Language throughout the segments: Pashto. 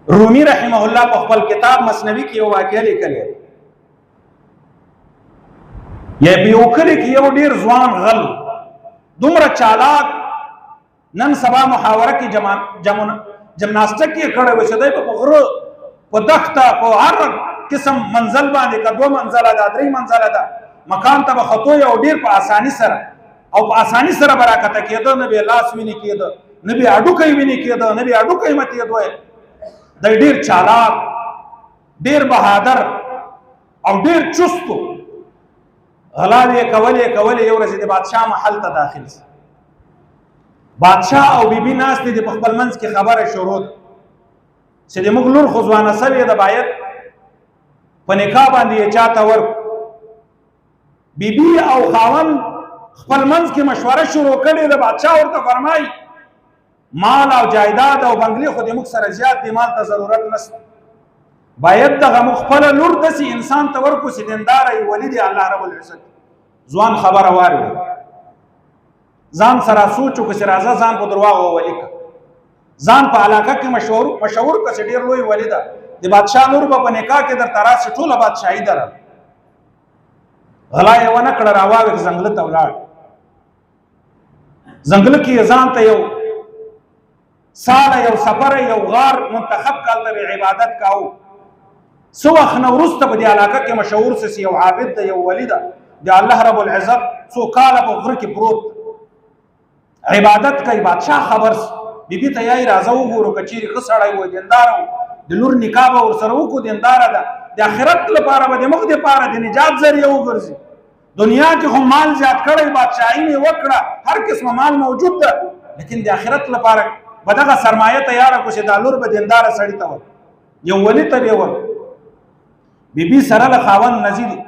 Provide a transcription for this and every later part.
رومي رحمه الله په خپل کتاب مثنوي کې یو واقعه لیکلې یا په یو کلی کې یو ډیر ځوان غل دومره چالاک نن سبا محاوره کې جمناستیک یې کړی و چې دی په غره په دښته په هر قسم منزل باندې که 2 منزله ده 3 منزله ده مکان ته به خطو یو ډیر په اساني سره او په اساني سره به راکته کېده نه به لاس ویني کېده نه به هډوکی ویني کېده نه به هډوکی ماتېدو دی ډیر چالاک ډیر بهادر او ډیر چستو غلاوې کولې یو ورځ د بادشاه محل ته داخل شي بادشاه او بیبي ناست دي په خپل منځ کې خبره شروع چې د موږ لور خو ځوانه سوې ده باید په نکاح باندې یې چاته ورکړو بیبي او خاوند خپل منځ کې مشوره شروع کړې ده بادشاه ورته فرمایي مال او جایداد او بنگلې خو د موږ سره زیات دي مال ته ضرورت نشته باید دغه موږ خپله لور داسې انسان ته ورکړو چې دینداره یې ولي دی الله رب العزت ځوان خبره واورېده ځان سره سوچ وکړه چې راځه ځان په درواغو وولي کړه ځان په علاقه کې مشهور کړه چې ډېر لوی ولي ده د بادشاه لور به په نکاح کې درته راشي ټوله بادشاهي درله غلا یې ونه کړه راواوښت ځنګله ته ولاړ ځنګله کې یې ځان ته یو ساله یو سفر یو غار منتخب کړ د عبادت کاوه څو وخت نه وروسته په دې علاقه کې مشهور سي یو عابد ده یو ولی ده د الله رب العزت څو کاله په غره کې پروت عبادت کوي بادشاه خبر بیبي ته یې راځه وګورو که چیرې ښه سړی و دیندار و د لور نکاح به ورسره وکړو دینداره ده د آخرت لپاره به د مخ دپاره د نجات ذریعه وګرځي دنیا کې هم مال زیات کړی بادشاهي مې وکړه هر قسمه مال موجود ده لیکن د آخرت لپاره به دغه سرمایه تیاره کړو چې دا لور به دینداره سړي ته ور یو ولي ته به ور بیبي سره له خاوند نزي دي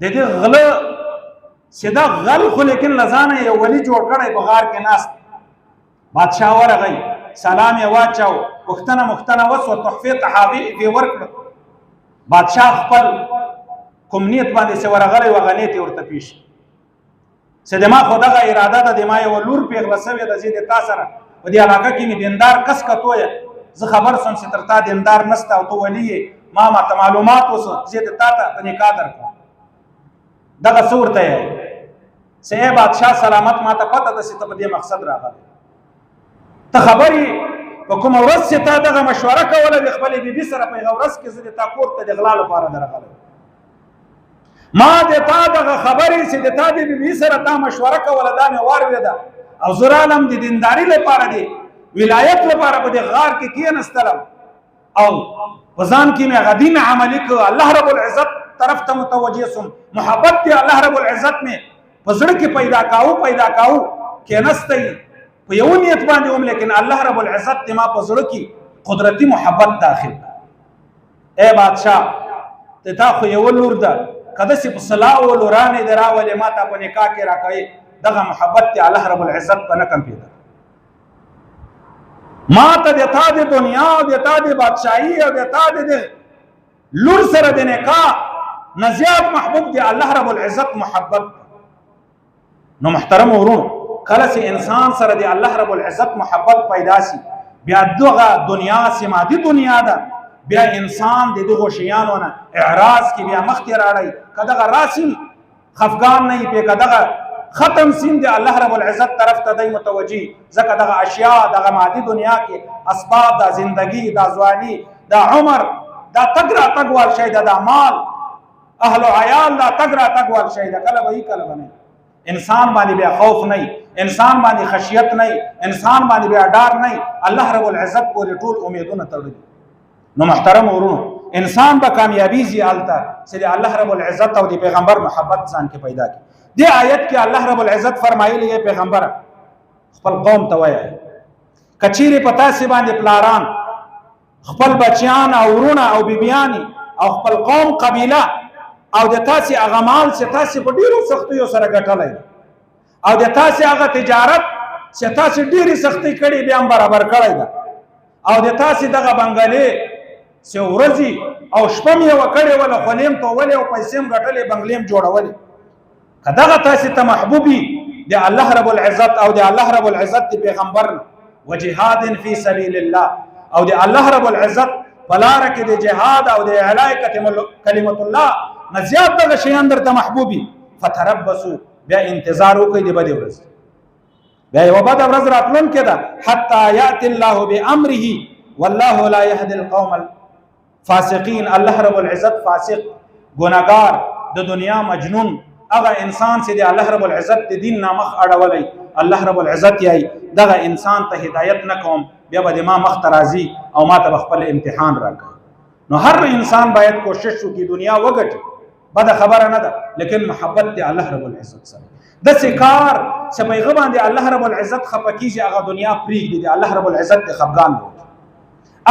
د دې غله چې دا غل خو لیکن له ځانه یو ولي جوړ کړی په غار کې ناست بادشاه ورغی سلام یې واچاو پوښتنه وسوه تحفې تحابې یې ورکړه بادشاه خپل کوم نیت باندې چې ورغلی و هغه نیت یې ورته پیش چې د ما خو دغه اراده ده د ما یوه لور پېغله سوې ده زه د تا سره په دې علاقه کې مې دیندار کس کتو یې زه خبر سوم چې تر تا دیندار نسته او ته ولي یې ما ته معلومات اوسه زه د تا ته په نکاح درکړم دغه څه ورته یې چې ای بادشاه سلامت ما ته پته ده چې ته په دې مقصد راغلی ته خبر یې په کومه ورځ چې تا دغه مشوره کوله د خپلې بیبي سره په هغه ورځ کې زه د تا کور ته د غلا لپاره درغلی ما د تا دغه خبرې چې د تا د بیبي سره تا مشوره کوله دا مې واورېده او زه رالم د دینداري لپاره دی ولایت لپاره په دې غار کې کېنستلم او په ځان کې مې هغه دین عملي کړ الله رب العزت طرف ته متوجه سوم محبت دی الله رب العزت مې په زړه کې پیدا کاوه کېنستی په یو نیت باندې هم لیکن الله رب العزت دې ما په زړه کې قدرتي محبت داخل اے بادشاه ته تا خو یو لور ده که داسې په صلاح و لورانې دې راولې ما ته په نکاح کې راکوې دغه محبت دی الله رب العزت په نه کم پیدا ما ته د تا د دنیا او د تا د بادشاهي او د تا د لور سره د نکاح نه زیات محبوب دی الله رب العزت محبت نو محترم ورونو کله چې انسان سره د الله رب العزت محبت پیدا شي بیا دغه دنیا سي مادي دنیا ده بیا انسان د دغو شیانو نه اعراض کې بیا مخکې راړی که دغه راسي خفګان نه وي که دغه ختم سین دی الله رب العزت طرف ته دی متوجه ځکه دغه اشیاء دغه مادي دنیا کې اسباب دا زندگی دا ځواني دا عمر دا تګ راتګ وال شی ده دا مال اهل و عیال دا تګ راتګ وال شی ده کله به وي کله به نه انسان باندې بیا خوف نه انسان باندې خشیت نه انسان باندې بیا ډار نه الله رب العزت پورې ټول امیدونه تړلي نو محترم ورونو انسان به کامیابی زی الته چې الله رب العزت او د پیغمبر محبت ځان کې پیدا کړي دې آیت کې الله رب العزت فرمایلی ہے پیغمبر خپل قوم ته وایي کچيري پتا سي باندې پلاران خپل بچیان او ورونه او بیبيانی او خپل قوم قبيله او د تاسو اغمال چې تاسو په ډیرو سختیو سره ګټلای او د تاسو هغه تجارت چې تاسو ډیره سختی کړي بیا برابر کړی دا او د تاسو دغه بنگلې چې ورځي او شپه مې وکړې ولا خلیم ته ولې او پیسې ګټلې بنگلیم جوړولې کداغه تاسو ته محبوبي د الله رب العزت او د الله رب العزت پیغمبر وجهاد فی سبیل الله او د الله رب العزت بلاره کې د جهاد او د اعلاء کلمت الله نزيات دغه شیان درته محبوبي فتربصوا بیا انتظار وکړئ د بدې ورځ بیا یو بده ورځ راتلونکې ده حتى یأتي الله بامره والله لا يهدي القوم الفاسقين. الله رب العزت فاسق ګناګار د دنیا مجنون هغه انسان چې د الله رب العزت د دین نامخ اړولای الله رب العزت یې دغه انسان ته هدایت نکوم بیا به ما مخ ترازی او ما ته خپل امتحان راکړي. نو هر انسان باید کوشش وکړي دنیا وګټي بده خبره نه ده لیکن محبت دی الله رب العزت سره د سکار چې پیغه باندې الله رب العزت خپکیږي هغه دنیا پریږدي دی الله رب العزت د خفقان دی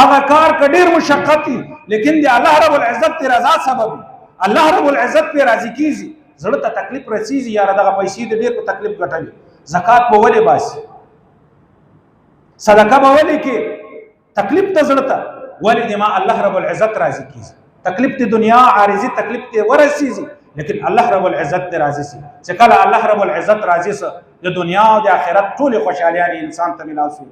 هغه کار کډیر مشقتي لیکن دی الله رب العزت رضا سبب الله رب العزت په راضي کیږي زړه ته تکلیف رسیږي یاره دغه پیسې د ډیر په تکلیف ګټلې زکات به ولې باسي صدقه به ولې کې تکلیف ته زړه ته ولې د ما الله رب العزت راضي کیږي تکلیف د دنیا عارضی تکلیف ته ورسیږي لیکن الله رب العزت راضي سي چې کله الله رب العزت راضي سي د دنیا او د آخرت ټول خوشاليان انسان ته ملاوي.